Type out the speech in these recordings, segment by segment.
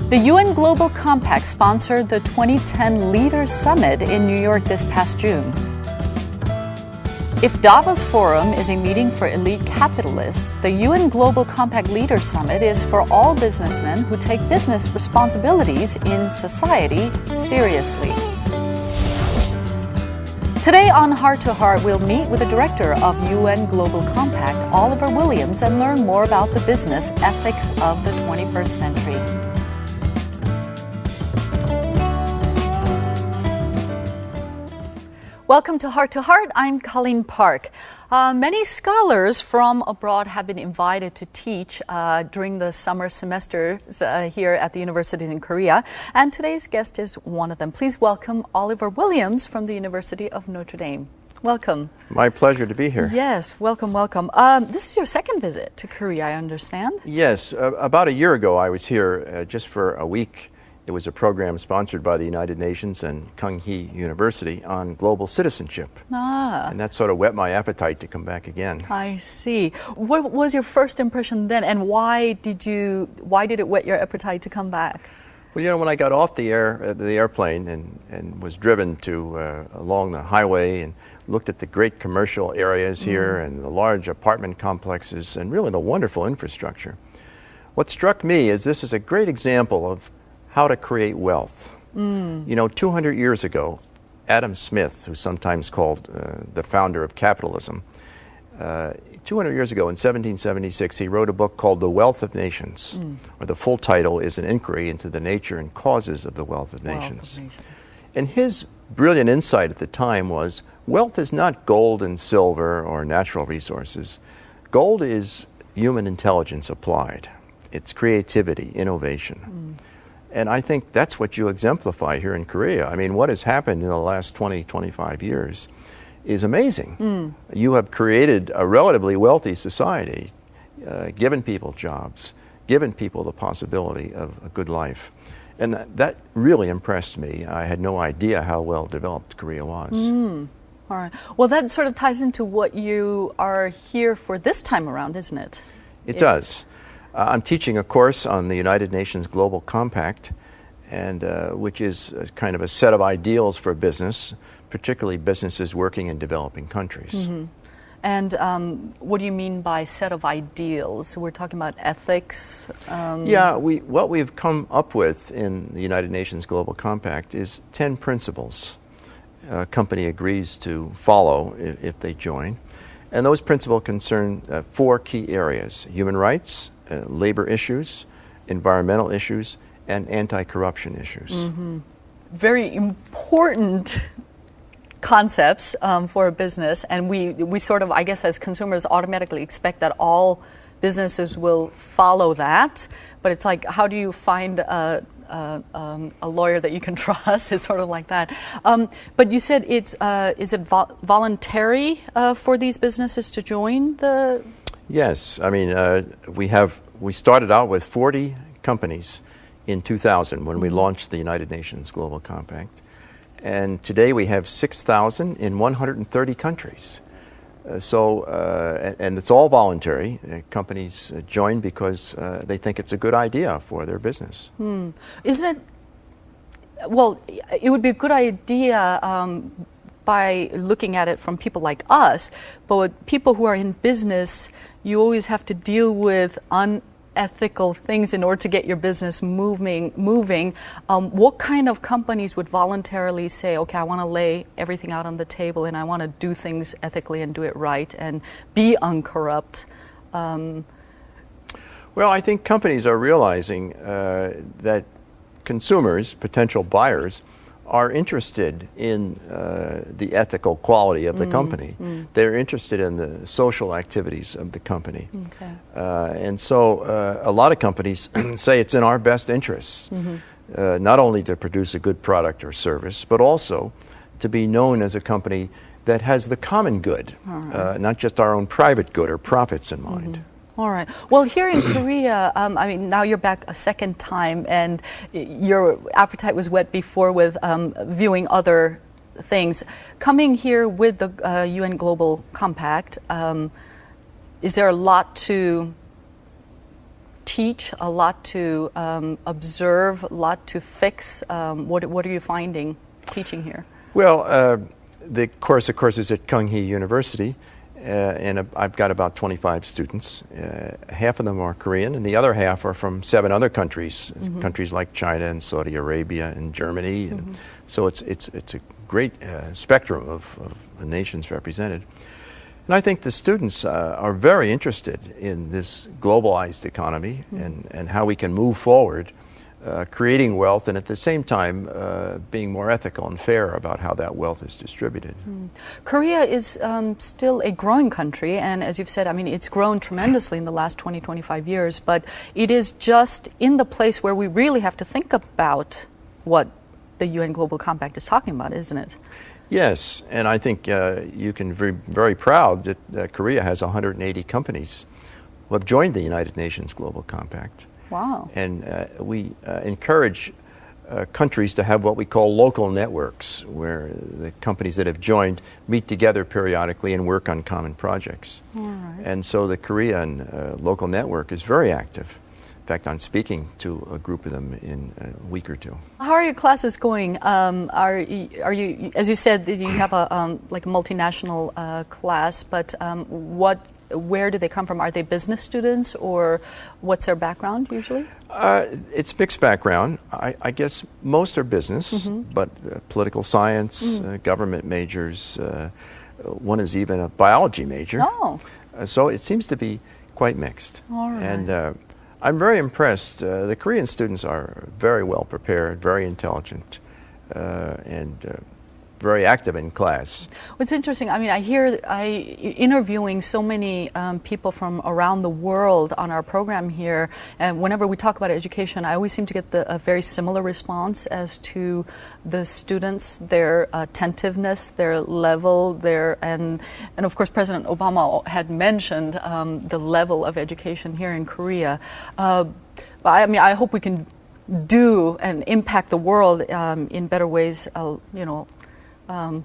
The UN Global Compact sponsored the 2010 Leaders Summit in New York this past June. If Davos Forum is a meeting for elite capitalists, the UN Global Compact Leaders Summit is for all businessmen who take business responsibilities in society seriously. Today on Heart to Heart, we'll meet with the director of UN Global Compact, Oliver Williams, and learn more about the business ethics of the 21st century. Welcome to Heart. I'm Colleen Park. Many scholars from abroad have been invited to teach during the summer semesters here at the universities in Korea, and today's guest is one of them. Please welcome Oliver Williams from the University of Notre Dame. Welcome. My pleasure to be here. Yes, welcome. This is your second visit to Korea, I understand? Yes, about a year ago I was here just for a week. It was a program sponsored by the United Nations and Kyung-hee University on global citizenship. And that sort of whet my appetite to come back again. I see. What was your first impression then, and why did it whet your appetite to come back? Well, you know, when I got off the airplane and was driven along the highway and looked at the great commercial areas here and the large apartment complexes and really the wonderful infrastructure, what struck me is this is a great example of how to create wealth. You know, 200 years ago, Adam Smith, who's sometimes called the founder of capitalism, 200 years ago in 1776, he wrote a book called The Wealth of Nations, or the full title is An Inquiry into the Nature and Causes of the Wealth of Nations. And his brilliant insight at the time was, wealth is not gold and silver or natural resources. Gold is human intelligence applied. It's creativity, innovation. And I think that's what you exemplify here in Korea. I mean, what has happened in the last 20, 25 years is amazing. You have created a relatively wealthy society, given people jobs, given people the possibility of a good life. And that really impressed me. I had no idea how well developed Korea was. All right. Well, that sort of ties into what you are here for this time around, isn't it? It does. I'm teaching a course on the United Nations Global Compact, and which is kind of a set of ideals for business, particularly businesses working in developing countries. And what do you mean by set of ideals? We're talking about ethics? Yeah, what we've come up with in the United Nations Global Compact is 10 principles a company agrees to follow if they join. And those principles concern 4 key areas: human rights, labor issues, environmental issues, and anti-corruption issues. Very important concepts for a business, and we sort of, I guess, as consumers automatically expect that all businesses will follow that, but it's like, how do you find a lawyer that you can trust? It's sort of like that. But you said is it voluntary for these businesses to join the? Yes, I mean we started out with 40 companies in 2000 when we launched the United Nations Global Compact, and today we have 6,000 in 130 countries. And it's all voluntary. Companies join because they think it's a good idea for their business. Isn't it? Well, it would be a good idea by looking at it from people like us, but with people who are in business, you always have to deal with unethical things in order to get your business moving. What kind of companies would voluntarily say, okay, I want to lay everything out on the table and I want to do things ethically and do it right and be uncorrupt? Well, I think companies are realizing that consumers, potential buyers, are interested in the ethical quality of the company. They're interested in the social activities of the company. And so a lot of companies say it's in our best interests, not only to produce a good product or service, but also to be known as a company that has the common good, not just our own private good or profits in mind. All right. Well, here in Korea, I mean, now you're back a second time, and your appetite was whet before with viewing other things. Coming here with the UN Global Compact, is there a lot to teach, a lot to observe, a lot to fix. What are you finding teaching here? Well, the course, of course, is at Kyunghee University, and I've got about 25 students. Half of them are Korean, and the other half are from 7 other countries, countries like China and Saudi Arabia and Germany. And so it's a great spectrum of nations represented. And I think the students are very interested in this globalized economy and how we can move forward, creating wealth, and at the same time being more ethical and fair about how that wealth is distributed. Korea is still a growing country, and as you've said, I mean, it's grown tremendously in the last 20, 25 years, but it is just in the place where we really have to think about what the UN Global Compact is talking about, isn't it? Yes, and I think you can be very proud that Korea has 180 companies who have joined the United Nations Global Compact. Wow. And we encourage countries to have what we call local networks, where the companies that have joined meet together periodically and work on common projects. All right. And so the Korean local network is very active. In fact, I'm speaking to a group of them in a week or 2. How are your classes going? Are you, as you said, you have a like a multinational class, but where do they come from? Are they business students, or what's their background usually? It's mixed background. I guess most are business, but political science, government majors. One is even a biology major. Oh. So it seems to be quite mixed. All right. And I'm very impressed. The Korean students are very well prepared, very intelligent, and very active in class. What's interesting, I mean, interviewing so many people from around the world on our program here, and whenever we talk about education, I always seem to get a very similar response as to the students, their attentiveness, their level, and of course President Obama had mentioned the level of education here in Korea. I mean, I hope we can do and impact the world in better ways,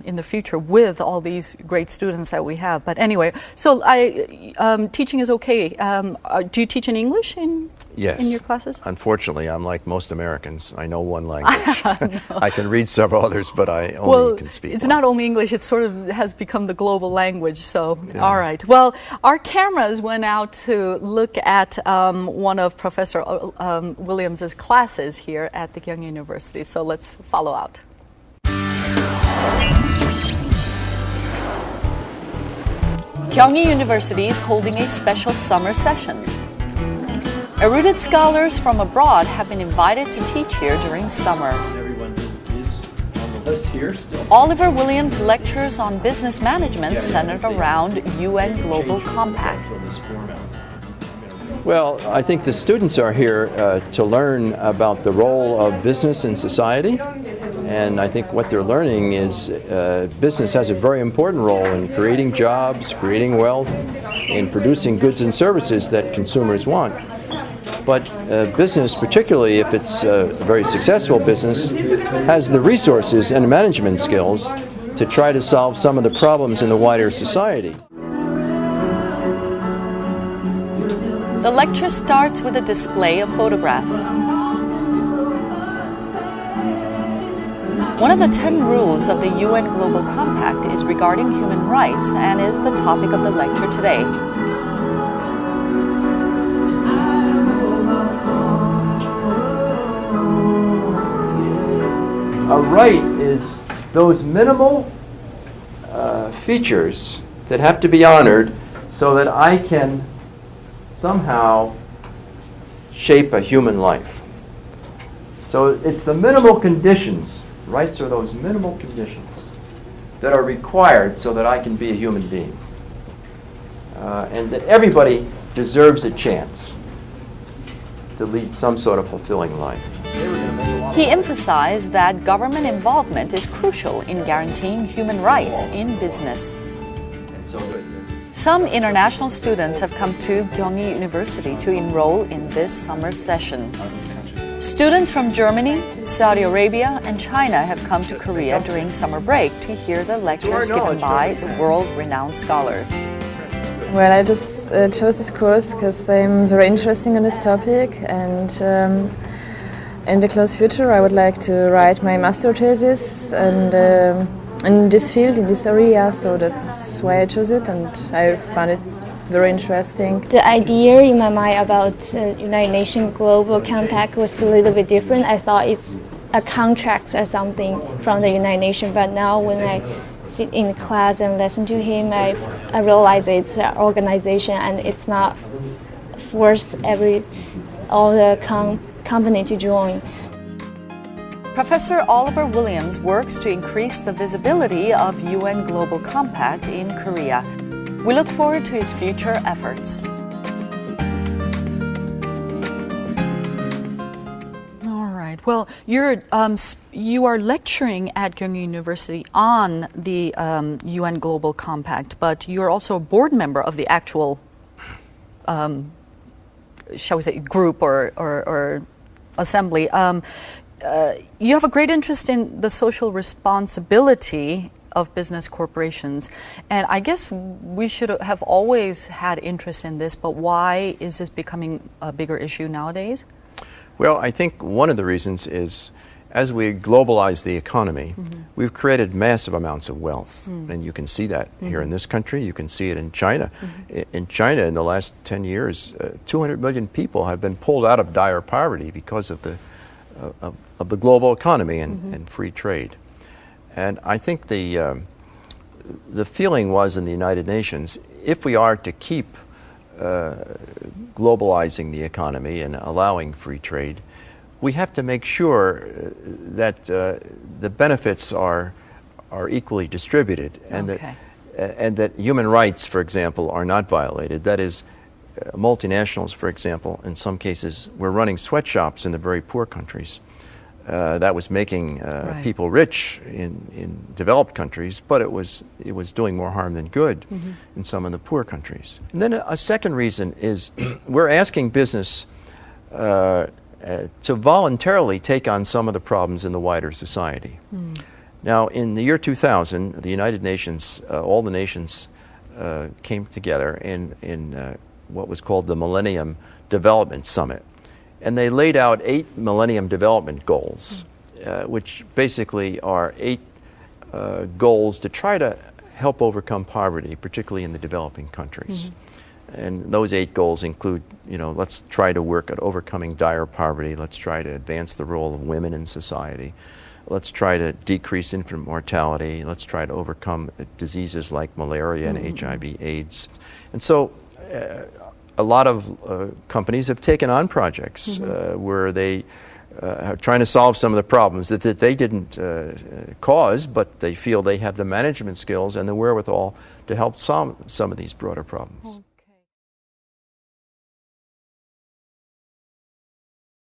in the future with all these great students that we have. But anyway, so teaching is okay. Do you teach in English in your classes? Unfortunately, I'm like most Americans. I know one language. I can read several others, but I only can speak it's one. not only English, it sort of has become the global language. So, all right. Well, our cameras went out to look at one of Professor Williams' classes here at the Kyunghee University. So let's follow out. Kyunghee University is holding a special summer session. Erudite scholars from abroad have been invited to teach here during summer. Everyone who is on the list here still. Oliver Williams' lectures on business management centered around UN Global Compact. Well, I think the students are here to learn about the role of business in society. And I think what they're learning is business has a very important role in creating jobs, creating wealth, in producing goods and services that consumers want. But business, particularly if it's a very successful business, has the resources and management skills to try to solve some of the problems in the wider society. The lecture starts with a display of photographs. One of the 10 rules of the UN Global Compact is regarding human rights and is the topic of the lecture today. A right is those minimal features that have to be honored so that I can somehow shape a human life. So it's the minimal conditions. Rights are those minimal conditions that are required so that I can be a human being. And that everybody deserves a chance to lead some sort of fulfilling life. He emphasized that government involvement is crucial in guaranteeing human rights in business. Some international students have come to Kyunghee University to enroll in this summer session. Students from Germany, Saudi Arabia, and China have come to Korea during summer break to hear the lectures given by the world-renowned scholars. Well, I just chose this course because I'm very interested in this topic, and in the close future I would like to write my master thesis and in this field, in this area, so that's why I chose it, and I found it very interesting. The idea in my mind about United Nations Global Compact was a little bit different. I thought it's a contract or something from the United Nations, but now when I sit in class and listen to him, I realize it's an organization and it's not force all the company to join. Professor Oliver Williams works to increase the visibility of UN Global Compact in Korea. We look forward to his future efforts. Well, you are lecturing at Kyung University on the UN Global Compact, but you're also a board member of the actual, shall we say, group or assembly. You have a great interest in the social responsibility of business corporations, and I guess we should have always had interest in this, but why is this becoming a bigger issue nowadays? Well, I think one of the reasons is as we globalize the economy, we've created massive amounts of wealth. And you can see that here in this country. You can see it in China. In China, in the last 10 years, 200 million people have been pulled out of dire poverty because of the global economy and free trade. And I think the feeling was in the United Nations, if we are to keep globalizing the economy and allowing free trade, we have to make sure that the benefits are equally distributed, and that human rights, for example, are not violated. That is, multinationals, for example, in some cases, were running sweatshops in the very poor countries. That was making people rich in developed countries, but it was doing more harm than good in some of the poor countries. And then a second reason is we're asking business to voluntarily take on some of the problems in the wider society. Now, in the year 2000, the United Nations, all the nations came together in what was called the Millennium Development Summit. And they laid out 8 Millennium Development Goals, which basically are 8 goals to try to help overcome poverty, particularly in the developing countries. And those 8 goals include, let's try to work at overcoming dire poverty. Let's try to advance the role of women in society. Let's try to decrease infant mortality. Let's try to overcome diseases like malaria and HIV/AIDS. And so a lot of companies have taken on projects where they are trying to solve some of the problems that they didn't cause, but they feel they have the management skills and the wherewithal to help solve some of these broader problems.